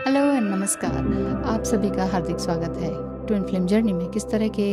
Hello and नमस्कार। आप सभी का हार्दिक स्वागत है। ट्विन फ्लेम जर्नी में किस तरह के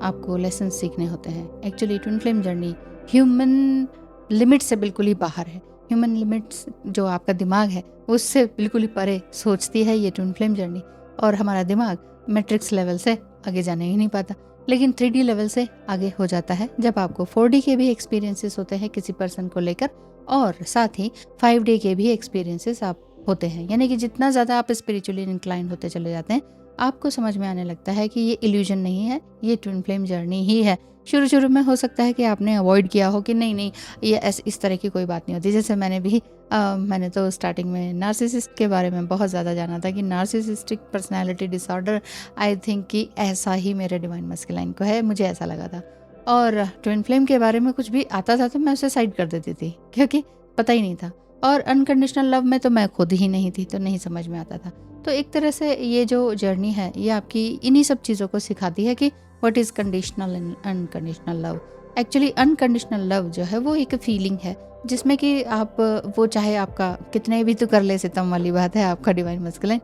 आपको लेसन सीखने होते हैं। Actually twin flame journey human limit से बिल्कुल ही बाहर है। ह्यूमन लिमिट्स जो आपका दिमाग है उससे बिल्कुल ही परे सोचती है ये ट्विन फ्लेम जर्नी। और हमारा दिमाग मैट्रिक्स लेवल से आगे जाने ही नहीं पाता, लेकिन 3D लेवल से आगे हो जाता है जब आपको 4D के भी एक्सपीरियंसेस होते हैं किसी पर्सन को लेकर, और साथ ही 5D के भी एक्सपीरियंसेस आप होते हैं। यानी कि जितना ज़्यादा आप स्पिरिचुअली इंक्लाइन होते चले जाते हैं, आपको समझ में आने लगता है कि ये इल्यूजन नहीं है, ये ट्विन फ्लेम जर्नी ही है। शुरू शुरू में हो सकता है कि आपने अवॉइड किया हो कि नहीं ये इस तरह की कोई बात नहीं होती। जैसे मैंने तो स्टार्टिंग में नार्सिसिस्ट के बारे में बहुत ज़्यादा जाना था कि narcissistic personality disorder, I think कि ऐसा ही मेरे डिवाइन मस्कुलाइन को है, मुझे ऐसा लगा था। और ट्विन फ्लेम के बारे में कुछ भी आता था तो मैं उसे साइड कर देती थी, क्योंकि पता ही नहीं था। और अनकंडीशनल लव में तो मैं खुद ही नहीं थी, तो नहीं समझ में आता था। तो एक तरह से ये जो जर्नी है ये आपकी इन्हीं सब चीज़ों को सिखाती है कि what is conditional and unconditional love. Actually unconditional love जो है वो एक फीलिंग है जिसमें कि आप, वो चाहे आपका कितने भी तो कर ले सितम वाली बात है आपका डिवाइन मस्कुलाइन,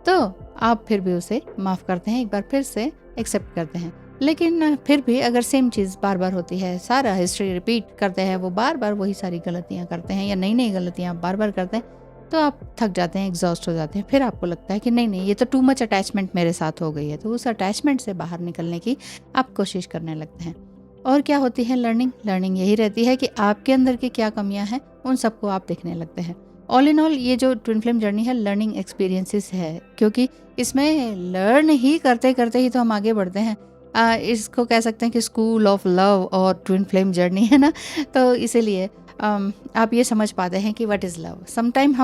तो आप फिर भी उसे माफ़ करते हैं, एक बार फिर से एक्सेप्ट करते हैं। लेकिन फिर भी अगर सेम चीज़ बार बार होती है, सारा हिस्ट्री रिपीट करते हैं, वो बार बार वही सारी गलतियाँ करते हैं या नई नई गलतियाँ बार बार करते हैं, तो आप थक जाते हैं, एग्जॉस्ट हो जाते हैं। फिर आपको लगता है कि नहीं ये तो टू मच अटैचमेंट मेरे साथ हो गई है, तो उस अटैचमेंट से बाहर निकलने की आप कोशिश करने लगते हैं। और क्या होती है लर्निंग यही रहती है कि आपके अंदर की क्या कमियां हैं उन सबको आप देखने लगते हैं। ऑल इन ऑल ये जो ट्विन फ्लेम जर्नी है लर्निंग एक्सपीरियंसेस है, क्योंकि इसमें लर्न ही करते करते ही तो हम आगे बढ़ते हैं। इसको कह सकते हैं कि स्कूल ऑफ लव और ट्विन फ्लेम जर्नी है ना। तो इसीलिए आप ये समझ पाते हैं कि व्हाट इज़ लव। समटाइम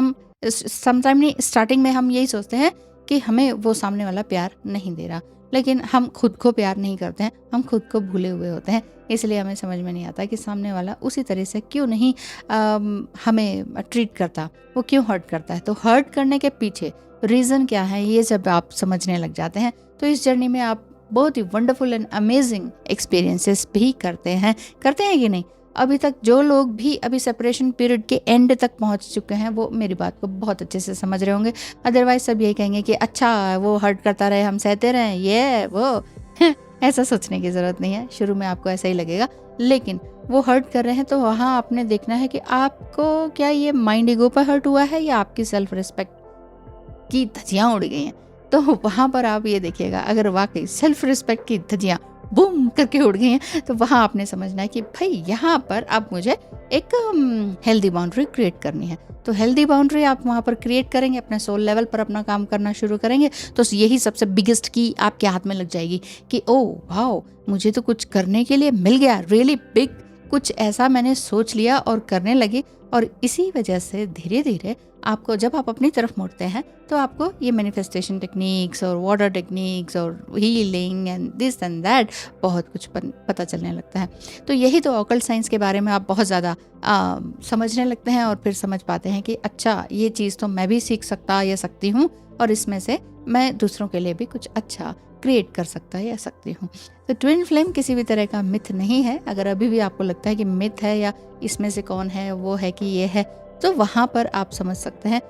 नहीं, स्टार्टिंग में हम यही सोचते हैं कि हमें वो सामने वाला प्यार नहीं दे रहा, लेकिन हम खुद को प्यार नहीं करते हैं, हम खुद को भूले हुए होते हैं। इसलिए हमें समझ में नहीं आता कि सामने वाला उसी तरह से क्यों नहीं हमें ट्रीट करता, वो क्यों हर्ट करता है। तो हर्ट करने के पीछे रीज़न क्या है, ये जब आप समझने लग जाते हैं तो इस जर्नी में आप बहुत ही वंडरफुल एंड अमेजिंग एक्सपीरियंसेस भी करते हैं कि नहीं। अभी तक जो लोग भी अभी सेपरेशन पीरियड के एंड तक पहुंच चुके हैं वो मेरी बात को बहुत अच्छे से समझ रहे होंगे। अदरवाइज सब यही कहेंगे कि अच्छा वो हर्ट करता रहे, हम सहते रहें, ये वो ऐसा सोचने की ज़रूरत नहीं है। शुरू में आपको ऐसा ही लगेगा, लेकिन वो हर्ट कर रहे हैं तो वहाँ आपने देखना है कि आपको क्या ये माइंड ईगो पर हर्ट हुआ है या आपकी सेल्फ रिस्पेक्ट की धज्जियाँ उड़ गई हैं। तो वहाँ पर आप ये देखिएगा, अगर वाकई सेल्फ रिस्पेक्ट की धज्जियाँ बूम करके उड़ गई हैं तो वहाँ आपने समझना है कि भाई यहाँ पर अब मुझे एक हेल्दी बाउंड्री क्रिएट करनी है। तो हेल्दी बाउंड्री आप वहाँ पर क्रिएट करेंगे, अपने सोल लेवल पर अपना काम करना शुरू करेंगे, तो यही सबसे बिगेस्ट की आपके हाथ में लग जाएगी कि ओ वाओ, मुझे तो कुछ करने के लिए मिल गया, रियली बिग कुछ ऐसा मैंने सोच लिया और करने लगी। और इसी वजह से धीरे धीरे आपको, जब आप अपनी तरफ मुड़ते हैं तो आपको ये मैनिफेस्टेशन टेक्निक्स और वाटर टेक्निक्स और healing and this and that बहुत कुछ पता चलने लगता है। तो यही तो ऑकल्ट साइंस के बारे में आप बहुत ज़्यादा समझने लगते हैं और फिर समझ पाते हैं कि अच्छा ये चीज़ तो मैं भी सीख सकता या सकती हूँ, और इसमें से मैं दूसरों के लिए भी कुछ अच्छा क्रिएट कर सकता या सकती हूँ। तो ट्विन फ्लेम किसी भी तरह का मिथ नहीं है। अगर अभी भी आपको लगता है कि मिथ है या इसमें से कौन है, वो है कि ये है, तो वहाँ पर आप समझ सकते हैं,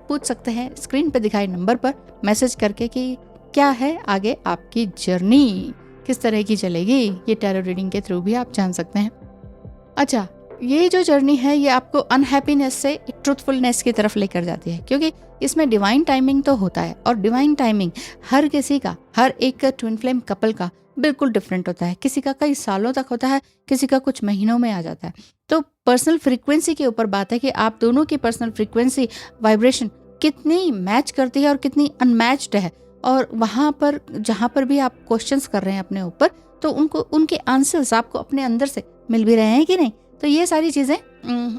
पूछ सकते हैं स्क्रीन पे दिखाए नंबर पर मैसेज करके कि क्या है आगे आपकी जर्नी किस तरह की चलेगी। ये टैरो रीडिंग के थ्रू भी आप जान सकते हैं। अच्छा, ये जो जर्नी है ये आपको अनहैप्पीनेस से ट्रूथफुलनेस की तरफ लेकर जाती है, क्योंकि इसमें डिवाइन टाइमिंग तो होता है, और डिवाइन टाइमिंग हर किसी का, हर एक ट्विन फ्लेम कपल का बिल्कुल डिफरेंट होता है। किसी का कई सालों तक होता है, किसी का कुछ महीनों में आ जाता है। तो पर्सनल फ्रीक्वेंसी के ऊपर बात है कि आप दोनों की पर्सनल फ्रीक्वेंसी वाइब्रेशन कितनी मैच करती है और कितनी अनमैच्ड है। और वहाँ पर जहाँ पर भी आप क्वेश्चंस कर रहे हैं अपने ऊपर, तो उनके आंसर्स आपको अपने अंदर से मिल भी रहे हैं कि नहीं। तो ये सारी चीज़ें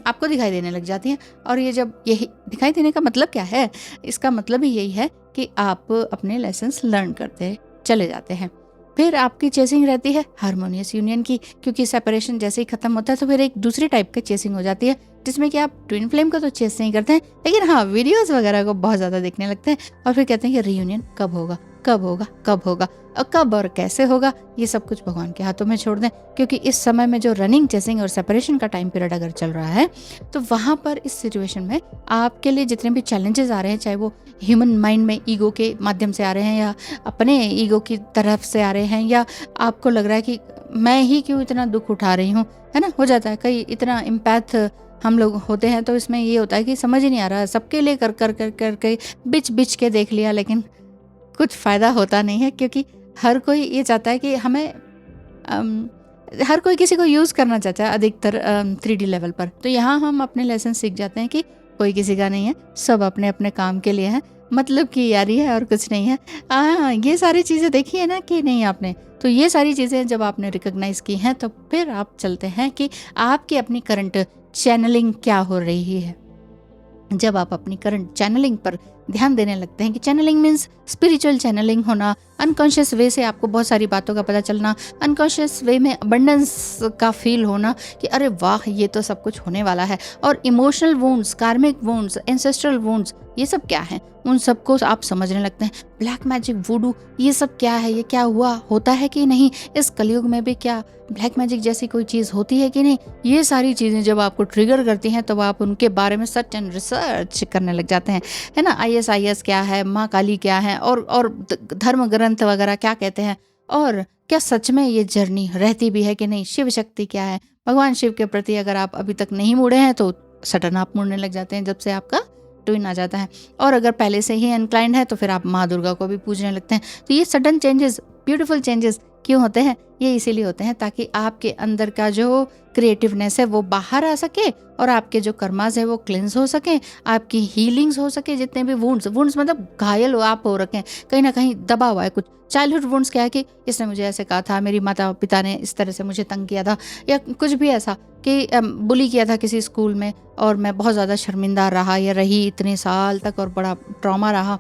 आपको दिखाई देने लग जाती हैं। और ये जब यही दिखाई देने का मतलब क्या है, इसका मतलब ही यही है कि आप अपने लेसन्स लर्न करते चले जाते हैं। फिर आपकी चेसिंग रहती है हारमोनियस यूनियन की, क्योंकि सेपरेशन जैसे ही खत्म होता है तो फिर एक दूसरी टाइप की चेसिंग हो जाती है, जिसमें कि आप ट्विन फ्लेम को तो चेस नहीं करते हैं, लेकिन हाँ वीडियोस वगैरह को बहुत ज़्यादा देखने लगते हैं और फिर कहते हैं कि रीयूनियन कब होगा, कब होगा, कब होगा, और कब और कैसे होगा, ये सब कुछ भगवान के हाथों में छोड़ दें। क्योंकि इस समय में जो रनिंग, चेसिंग और सेपरेशन का टाइम पीरियड अगर चल रहा है, तो वहाँ पर इस सिचुएशन में आपके लिए जितने भी चैलेंजेस आ रहे हैं, चाहे वो ह्यूमन माइंड में ईगो के माध्यम से आ रहे हैं, या अपने ईगो की तरफ से आ रहे हैं, या आपको लग रहा है कि मैं ही क्यों इतना दुख उठा रही हूँ, है ना, हो जाता है कई इतना इम्पैथ हम लोग होते हैं। तो इसमें ये होता है कि समझ ही नहीं आ रहा, सबके लिए कर कर कर कर के बिच के देख लिया, लेकिन कुछ फ़ायदा होता नहीं है। क्योंकि हर कोई ये चाहता है कि हमें हर कोई किसी को यूज़ करना चाहता है अधिकतर 3D लेवल पर। तो यहाँ हम अपने लेसन सीख जाते हैं कि कोई किसी का नहीं है, सब अपने अपने काम के लिए हैं, मतलब की यारी है और कुछ नहीं है। ये सारी चीज़ें देखी है ना कि नहीं आपने? तो ये सारी चीज़ें जब आपने रिकॉग्नाइज़ की हैं, तो फिर आप चलते हैं कि आपकी अपनी करंट चैनलिंग क्या हो रही है। जब आप अपनी करंट चैनलिंग पर ध्यान देने लगते हैं, कि चैनलिंग मीन्स स्पिरिचुअल चैनलिंग होना, अनकॉन्शियस वे से आपको बहुत सारी बातों का पता चलना, अनकॉन्शियस वे में अबंडेंस का फील होना कि अरे वाह ये तो सब कुछ होने वाला है। और इमोशनल वुंड्स, कार्मिक वुंड्स, एंसेस्ट्रल वुंड्स, ये सब क्या है, उन सबको आप समझने लगते हैं। ब्लैक मैजिक, वुडू, ये सब क्या है, ये क्या हुआ, होता है कि नहीं, इस कलयुग में भी क्या ब्लैक मैजिक जैसी कोई चीज़ होती है कि नहीं, ये सारी चीज़ें जब आपको ट्रिगर करती हैं, तब आप उनके बारे में सर्च एंड रिसर्च करने लग जाते हैं, है ना। ISIS क्या है, माँ काली क्या है, और धर्म ग्रंथ वगैरह क्या कहते हैं, और क्या सच में ये जर्नी रहती भी है कि नहीं, शिव शक्ति क्या है, भगवान शिव के प्रति अगर आप अभी तक नहीं मुड़े हैं तो सडन आप मुड़ने लग जाते हैं जब से आपका ट्विन आ जाता है। और अगर पहले से ही इनक्लाइंड है तो फिर आप माँ दुर्गा को भी पूजने लगते हैं। तो ये सडन चेंजेस, ब्यूटीफुल चेंजेस क्यों होते हैं? ये इसीलिए होते हैं ताकि आपके अंदर का जो क्रिएटिवनेस है वो बाहर आ सके, और आपके जो कर्मास है वो क्लिंस हो सके, आपकी हीलिंग्स हो सके। जितने भी वुंड्स मतलब घायल हो आप हो रखे हैं, कहीं ना कहीं दबा हुआ है कुछ। चाइल्डहुड वुंड्स क्या है कि इसने मुझे ऐसे कहा था, मेरी माता पिता ने इस तरह से मुझे तंग किया था, या कुछ भी ऐसा कि बुली किया था किसी स्कूल में, और मैं बहुत ज़्यादा शर्मिंदा रहा या रही इतने साल तक, और बड़ा ट्रॉमा रहा,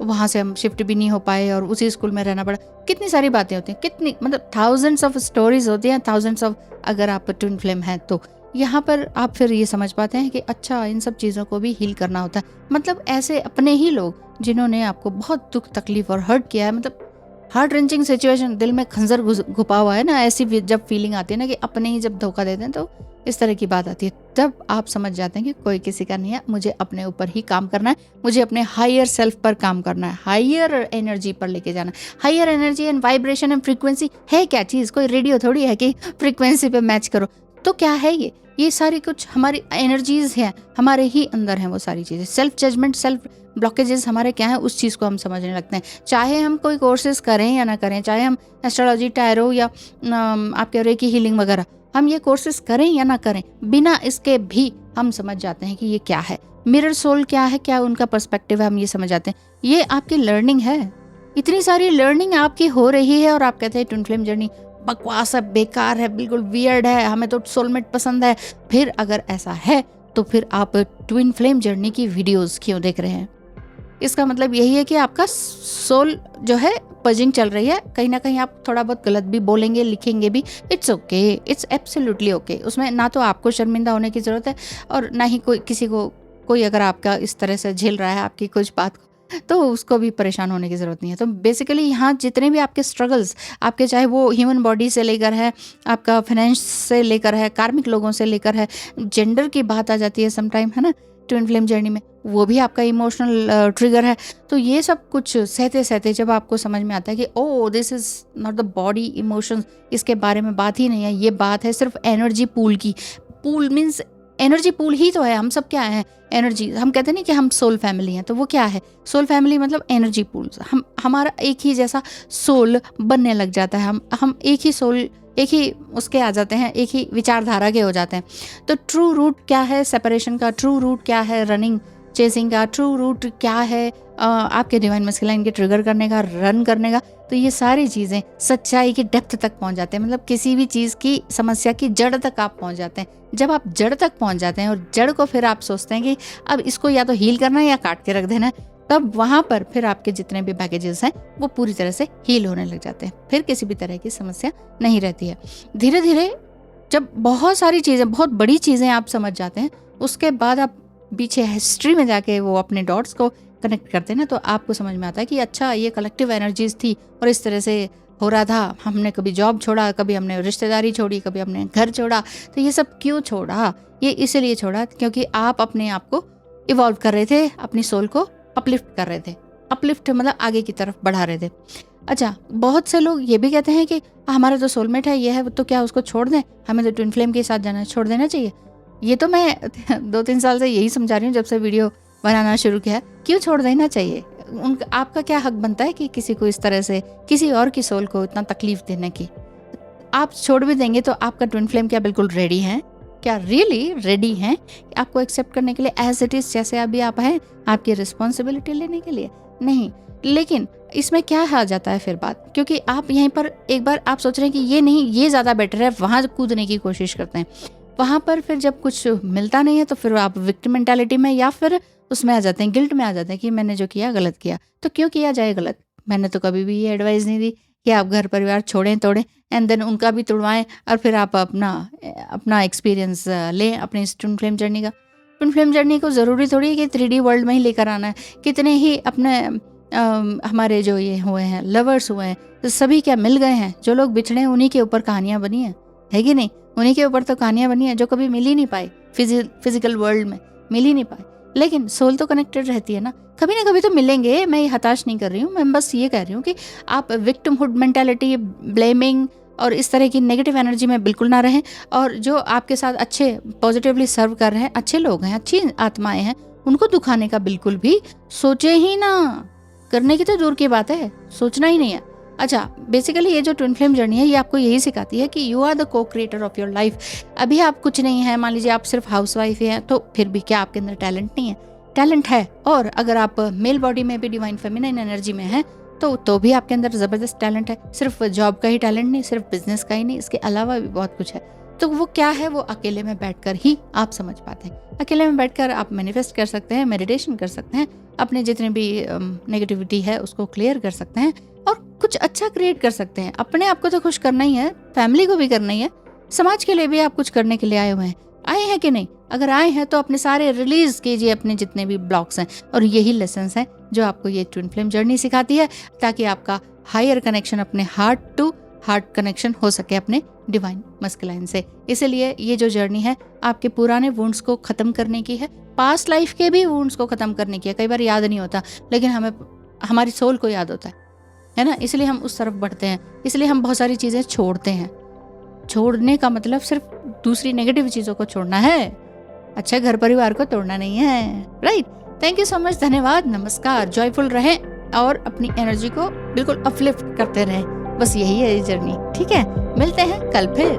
वहाँ से हम शिफ्ट भी नहीं हो पाए और उसी स्कूल में रहना पड़ा। कितनी सारी बातें होती हैं, कितनी मतलब थाउजेंड्स ऑफ स्टोरीज होती हैं, थाउजेंड्स ऑफ, अगर आप ट्विन फ्लेम हैं तो यहाँ पर आप फिर ये समझ पाते हैं कि अच्छा इन सब चीज़ों को भी हील करना होता है। मतलब ऐसे अपने ही लोग जिन्होंने आपको बहुत दुख तकलीफ और हर्ट किया है, मतलब हार्ट रेंचिंग सिचुएशन, दिल में खंजर घुपा हुआ है ना, ऐसी जब फीलिंग आती है ना कि अपने ही जब धोखा देते हैं, तो इस तरह की बात आती है, तब आप समझ जाते हैं कि कोई किसी का नहीं है, मुझे अपने ऊपर ही काम करना है, मुझे अपने हायर सेल्फ पर काम करना है, हायर एनर्जी पर लेके जाना है। Higher energy and vibration and frequency है क्या चीज़? कोई रेडियो थोड़ी है कि फ्रीक्वेंसी पे मैच करो। तो क्या है ये सारी कुछ हमारी एनर्जीज हैं, हमारे ही अंदर हैं वो सारी चीज़ें। सेल्फ जजमेंट, सेल्फ ब्लॉकेजेस हमारे क्या है, उस चीज़ को हम समझने लगते हैं। चाहे हम कोई कोर्सेज करें या ना करें, चाहे हम एस्ट्रोलॉजी, टैरो या आपके रेकी हीलिंग वगैरह, हम ये कोर्सेज करें या ना करें, बिना इसके भी हम समझ जाते हैं कि ये क्या है। मिरर सोल क्या है, क्या उनका पर्सपेक्टिव है, हम ये समझ जाते हैं। ये आपकी लर्निंग है, इतनी सारी लर्निंग आपकी हो रही है, और आप कहते हैं ट्विन फ्लेम जर्नी बकवास है, बेकार है, बिल्कुल वियर्ड है, हमें तो सोलमेट पसंद है। फिर अगर ऐसा है तो फिर आप ट्विन फ्लेम जर्नी की वीडियोस क्यों देख रहे हैं? इसका मतलब यही है कि आपका सोल जो है पजिंग चल रही है। कहीं ना कहीं आप थोड़ा बहुत गलत भी बोलेंगे, लिखेंगे भी, it's okay, it's absolutely okay. उसमें ना तो आपको शर्मिंदा होने की ज़रूरत है, और ना ही कोई किसी को, कोई अगर आपका इस तरह से झेल रहा है आपकी कुछ बात, तो उसको भी परेशान होने की ज़रूरत नहीं है। तो बेसिकली यहाँ जितने भी आपके स्ट्रगल्स, आपके चाहे वो ह्यूमन बॉडी से लेकर है, आपका फाइनेंस से लेकर है, कार्मिक लोगों से लेकर है, जेंडर की बात आ जाती है समटाइम, है ना, ट्विन फ्लेम जर्नी में, वो भी आपका इमोशनल ट्रिगर है। तो ये सब कुछ सहते सहते जब आपको समझ में आता है कि oh this is not the body emotions, इसके बारे में बात ही नहीं है, ये बात है सिर्फ एनर्जी पूल की। पूल मीन्स एनर्जी पूल ही तो है। हम सब क्या है? एनर्जी। हम कहते नहीं कि हम सोल फैमिली हैं, तो वो क्या है? सोल फैमिली मतलब एनर्जी पूल। हमारा एक ही जैसा सोल बनने लग जाता है, हम एक ही सोल, एक ही उसके आ जाते हैं, एक ही विचारधारा के हो जाते हैं। तो ट्रू रूट क्या है सेपरेशन का? ट्रू रूट क्या है रनिंग चेसिंग का? ट्रू रूट क्या है आपके डिवाइन मस्कुलाइन के ट्रिगर करने का, रन करने का? तो ये सारी चीज़ें सच्चाई की डेप्थ तक पहुंच जाते हैं। मतलब किसी भी चीज़ की समस्या की जड़ तक आप पहुंच जाते हैं। जब आप जड़ तक पहुंच जाते हैं और जड़ को फिर आप सोचते हैं कि अब इसको या तो हील करना है या काट के रख देना है, तब वहाँ पर फिर आपके जितने भी बैगेजेस हैं वो पूरी तरह से हील होने लग जाते हैं। फिर किसी भी तरह की समस्या नहीं रहती है। धीरे धीरे जब बहुत सारी चीज़ें, बहुत बड़ी चीज़ें आप समझ जाते हैं, उसके बाद आप पीछे हिस्ट्री में जाके वो अपने डॉट्स को कनेक्ट करते हैं ना, तो आपको समझ में आता है कि अच्छा ये कलेक्टिव एनर्जीज थी और इस तरह से हो रहा था। हमने कभी जॉब छोड़ा, कभी हमने रिश्तेदारी छोड़ी, कभी हमने घर छोड़ा। तो ये सब क्यों छोड़ा? ये इसलिए छोड़ा क्योंकि आप अपने आप को इवॉल्व कर रहे थे, अपनी सोल को अपलिफ्ट कर रहे थे। अपलिफ्ट मतलब आगे की तरफ बढ़ा रहे थे। अच्छा, बहुत से लोग ये भी कहते हैं कि हमारा तो सोलमेट है, ये है, तो क्या उसको छोड़ दें? हमें तो ट्विन फ्लेम के साथ जाना है, छोड़ देना चाहिए। ये तो मैं 2-3 साल से यही समझा रही हूँ, जब से वीडियो बनाना शुरू किया। क्यों छोड़ देना चाहिए? आपका क्या हक बनता है कि किसी को इस तरह से, किसी और की सोल को इतना तकलीफ देने की? आप छोड़ भी देंगे तो आपका ट्विन फ्लेम क्या बिल्कुल रेडी है? क्या रियली रेडी हैं आपको एक्सेप्ट करने के लिए एज इट इज, जैसे अभी आप हैं, आपकी रिस्पॉन्सिबिलिटी लेने के लिए? नहीं। लेकिन इसमें क्या आ जाता है फिर बात, क्योंकि आप यहीं पर एक बार आप सोच रहे हैं कि ये नहीं, ये ज़्यादा बेटर है, वहाँ कूदने की कोशिश करते हैं। वहाँ पर फिर जब कुछ मिलता नहीं है तो फिर आप विक्टिम मेंटालिटी में या फिर उसमें आ जाते हैं, गिल्ट में आ जाते हैं कि मैंने जो किया गलत किया। तो क्यों किया जाए गलत? मैंने तो कभी भी ये एडवाइस नहीं दी कि आप घर परिवार छोड़ें तोड़ें एंड देन उनका भी तुड़वाएं और फिर आप अपना एक्सपीरियंस लें अपनी इस ट्विन फ्लेम जर्नी का। ट्विन फ्लेम जर्नी को ज़रूरी थोड़ी है कि 3D वर्ल्ड में ही लेकर आना है। कितने ही अपने हमारे जो ये हुए हैं लवर्स हुए हैं, तो सभी क्या मिल गए हैं? जो लोग बिछड़े हैं उन्हीं के ऊपर कहानियाँ बनी हैं, है कि नहीं? उन्हीं के ऊपर तो कहानियाँ बनी हैं जो कभी मिल ही नहीं पाई, फिजिकल वर्ल्ड में मिल ही नहीं पाई। लेकिन सोल तो कनेक्टेड रहती है ना कभी तो मिलेंगे। मैं ये हताश नहीं कर रही हूँ, मैं बस ये कह रही हूँ कि आप विक्टिमहुड मेंटालिटी, ब्लेमिंग और इस तरह की नेगेटिव एनर्जी में बिल्कुल ना रहें। और जो आपके साथ अच्छे पॉजिटिवली सर्व कर रहे हैं, अच्छे लोग हैं, अच्छी आत्माएं हैं, उनको दुखाने का बिल्कुल भी सोचे ही ना। करने की तो दूर की बात है, सोचना ही नहीं है। अच्छा, बेसिकली ये जो ट्विन फ्लेम जर्नी है ये आपको यही सिखाती है कि यू आर द को क्रिएटर ऑफ योर लाइफ। अभी आप कुछ नहीं है, मान लीजिए आप सिर्फ हाउसवाइफ हैं, तो फिर भी क्या आपके अंदर टैलेंट नहीं है? टैलेंट है। और अगर आप मेल बॉडी में भी डिवाइन फेमिनाइन एनर्जी में हैं तो भी आपके अंदर ज़बरदस्त टैलेंट है। सिर्फ जॉब का ही टैलेंट नहीं, सिर्फ बिजनेस का ही नहीं, इसके अलावा भी बहुत कुछ है। तो वो क्या है, वो अकेले में बैठकर ही आप समझ पाते हैं। अकेले में बैठकर आप मैनिफेस्ट कर सकते हैं, मेडिटेशन कर सकते हैं, अपने जितने भी नेगेटिविटी है उसको क्लियर कर सकते हैं और कुछ अच्छा क्रिएट कर सकते हैं। अपने आप को तो खुश करना ही है, फैमिली को भी करना ही है, समाज के लिए भी आप कुछ करने के लिए आए हुए हैं। आए हैं कि नहीं? अगर आए हैं तो अपने सारे रिलीज कीजिए, अपने जितने भी ब्लॉक्स हैं। और यही लेसन्स हैं जो आपको ये ट्विन फ्लेम जर्नी सिखाती है, ताकि आपका हायर कनेक्शन अपने हार्ट टू हार्ट कनेक्शन हो सके अपने डिवाइन मस्कुलाइन से। इसलिए ये जो जर्नी है आपके पुराने वुंड्स को खत्म करने की है, पास्ट लाइफ के भी वुंड्स को खत्म करने की है। कई बार याद नहीं होता, लेकिन हमें हमारी सोल को याद होता है ना? इसलिए हम उस तरफ बढ़ते हैं, इसलिए हम बहुत सारी चीज़ें छोड़ते हैं। छोड़ने का मतलब सिर्फ दूसरी नेगेटिव चीज़ों को छोड़ना है, अच्छा घर परिवार को तोड़ना नहीं है। Right? Thank you so much, धन्यवाद, नमस्कार। जॉयफुल रहें और अपनी एनर्जी को बिल्कुल अपलिफ्ट करते रहें। बस यही है ये जर्नी। ठीक है, मिलते हैं कल फिर।